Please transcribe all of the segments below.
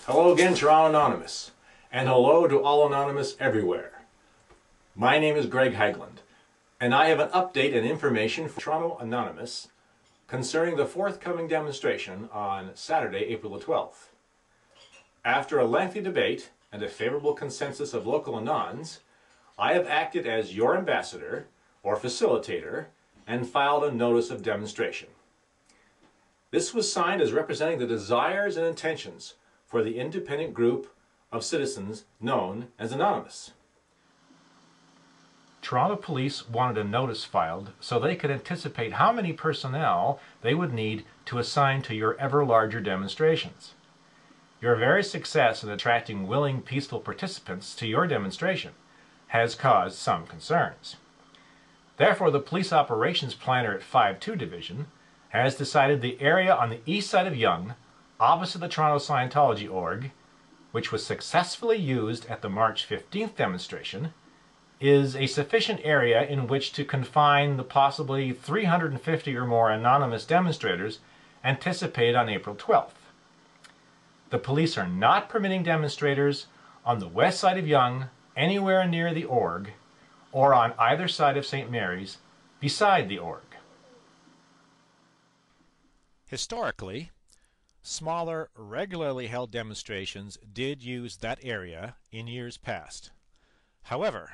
Hello again, Toronto Anonymous, and hello to all Anonymous everywhere. My name is Greg Hagland, and I have an update and information for Toronto Anonymous concerning the forthcoming demonstration on Saturday, April the 12th. After a lengthy debate and a favorable consensus of local Anons, I have acted as your ambassador or facilitator and filed a notice of demonstration. This was signed as representing the desires and intentions for the independent group of citizens known as Anonymous. Toronto Police wanted a notice filed so they could anticipate how many personnel they would need to assign to your ever larger demonstrations. Your very success in attracting willing, peaceful participants to your demonstration has caused some concerns. Therefore, the Police Operations Planner at 5-2 Division has decided the area on the east side of Yonge, opposite the Toronto Scientology org, which was successfully used at the March 15th demonstration, is a sufficient area in which to confine the possibly 350 or more anonymous demonstrators anticipated on April 12th. The police are not permitting demonstrators on the west side of Yonge, anywhere near the org, or on either side of St. Mary's beside the org. Historically, smaller, regularly held demonstrations did use that area in years past. However,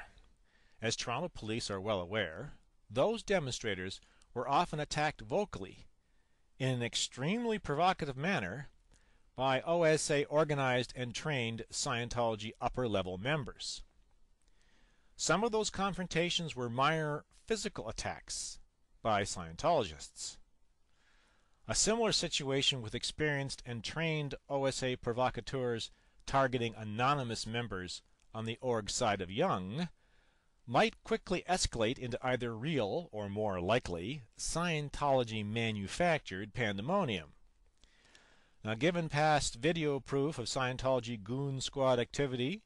as Toronto police are well aware, those demonstrators were often attacked vocally in an extremely provocative manner by OSA organized and trained Scientology upper-level members. Some of those confrontations were minor physical attacks by Scientologists. A similar situation with experienced and trained OSA provocateurs targeting anonymous members on the org side of Yonge might quickly escalate into either real, or more likely, Scientology-manufactured pandemonium. Now, given past video proof of Scientology goon squad activity,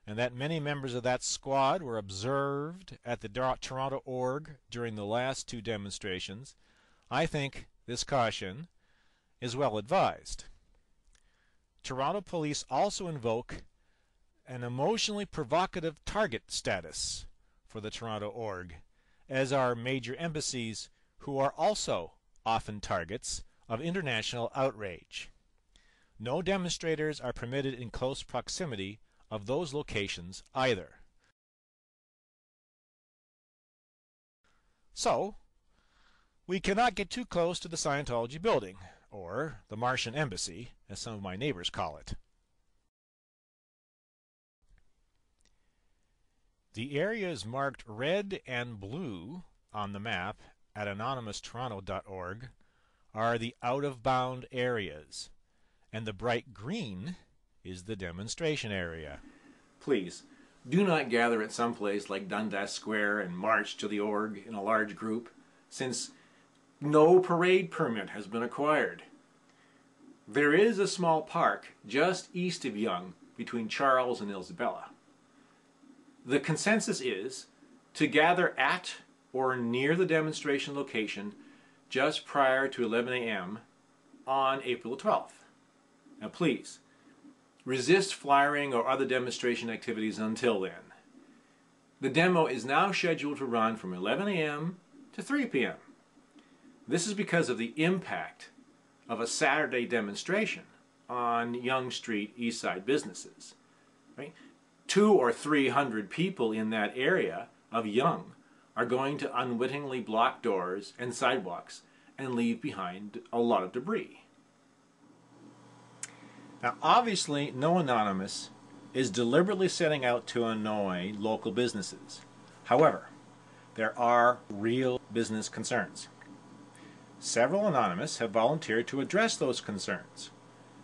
and that many members of that squad were observed at the Toronto org during the last two demonstrations, I think this caution is well advised. Toronto police also invoke an emotionally provocative target status for the Toronto org, as are major embassies who are also often targets of international outrage. No demonstrators are permitted in close proximity of those locations either. So, we cannot get too close to the Scientology building, or the Martian Embassy, as some of my neighbors call it. The areas marked red and blue on the map at anonymoustoronto.org are the out-of-bound areas, and the bright green is the demonstration area. Please, do not gather at some place like Dundas Square and march to the org in a large group, since no parade permit has been acquired. There is a small park just east of Yonge between Charles and Isabella. The consensus is to gather at or near the demonstration location just prior to 11 a.m. on April 12th. Now please, resist flyering or other demonstration activities until then. The demo is now scheduled to run from 11 a.m. to 3 p.m. This is because of the impact of a Saturday demonstration on Yonge Street East Side businesses. Right? 200 or 300 people in that area of Yonge are going to unwittingly block doors and sidewalks and leave behind a lot of debris. Now, obviously, no Anonymous is deliberately setting out to annoy local businesses. However, there are real business concerns. Several Anonymous have volunteered to address those concerns,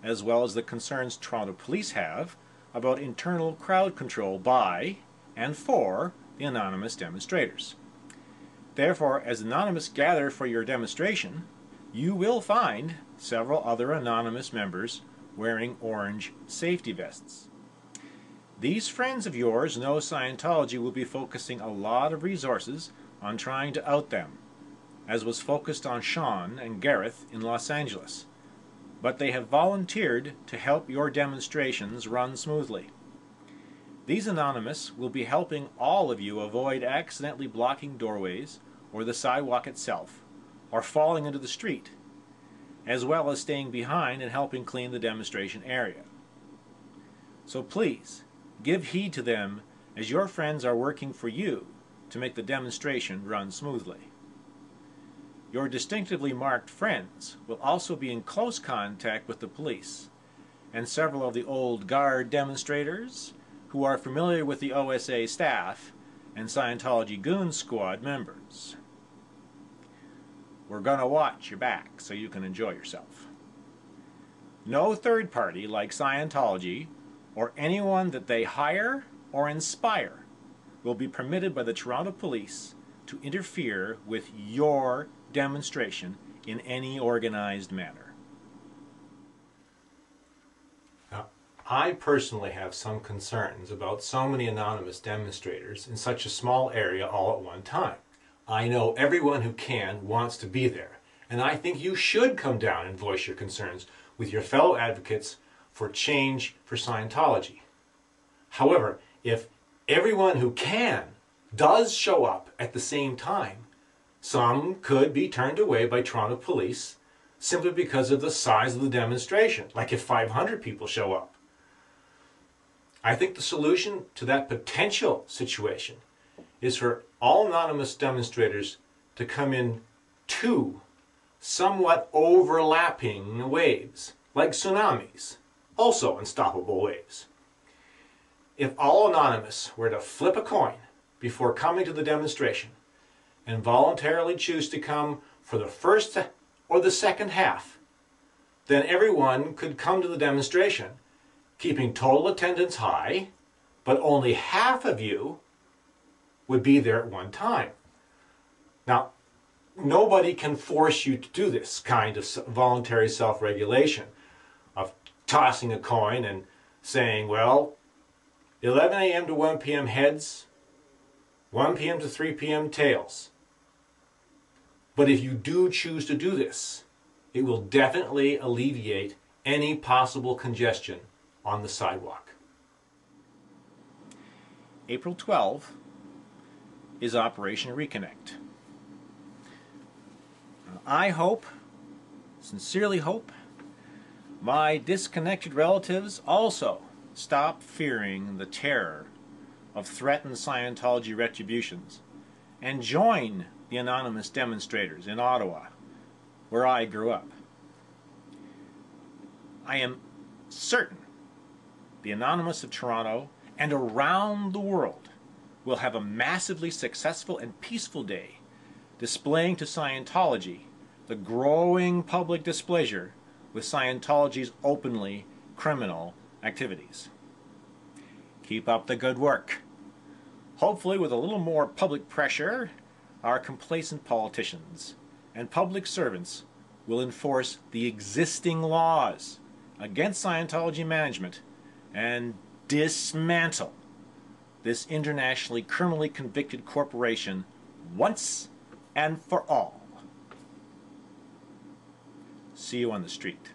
as well as the concerns Toronto police have about internal crowd control by and for the Anonymous demonstrators. Therefore, as Anonymous gather for your demonstration, you will find several other Anonymous members wearing orange safety vests. These friends of yours know Scientology will be focusing a lot of resources on trying to out them, as was focused on Sean and Gareth in Los Angeles. but they have volunteered to help your demonstrations run smoothly. These anonymous will be helping all of you avoid accidentally blocking doorways or the sidewalk itself, or falling into the street, as well as staying behind and helping clean the demonstration area. So please, give heed to them as your friends are working for you to make the demonstration run smoothly. Your distinctively marked friends will also be in close contact with the police and several of the old guard demonstrators who are familiar with the OSA staff and Scientology Goon Squad members. We're going to watch your back so you can enjoy yourself. No third party like Scientology or anyone that they hire or inspire will be permitted by the Toronto Police to interfere with your demonstration in any organized manner. Now, I personally have some concerns about so many anonymous demonstrators in such a small area all at one time. I know everyone who can wants to be there, and I think you should come down and voice your concerns with your fellow advocates for change for Scientology. However, if everyone who can does show up at the same time, some could be turned away by Toronto Police simply because of the size of the demonstration, like if 500 people show up. I think the solution to that potential situation is for all anonymous demonstrators to come in two somewhat overlapping waves, like tsunamis, also unstoppable waves. If all anonymous were to flip a coin before coming to the demonstration and voluntarily choose to come for the first or the second half, then everyone could come to the demonstration, keeping total attendance high, but only half of you would be there at one time. Now, nobody can force you to do this kind of voluntary self-regulation of tossing a coin and saying, well, 11 a.m. to 1 p.m. heads, 1 p.m. to 3 p.m. tails. But if you do choose to do this, it will definitely alleviate any possible congestion on the sidewalk. April 12 is Operation Reconnect. I hope, sincerely hope, my disconnected relatives also stop fearing the terror of threatened Scientology retributions and join the anonymous demonstrators in Ottawa, where I grew up. I am certain the Anonymous of Toronto and around the world will have a massively successful and peaceful day, displaying to Scientology the growing public displeasure with Scientology's openly criminal activities. Keep up the good work. Hopefully, with a little more public pressure, our complacent politicians and public servants will enforce the existing laws against Scientology management and dismantle this internationally criminally convicted corporation once and for all. See you on the street.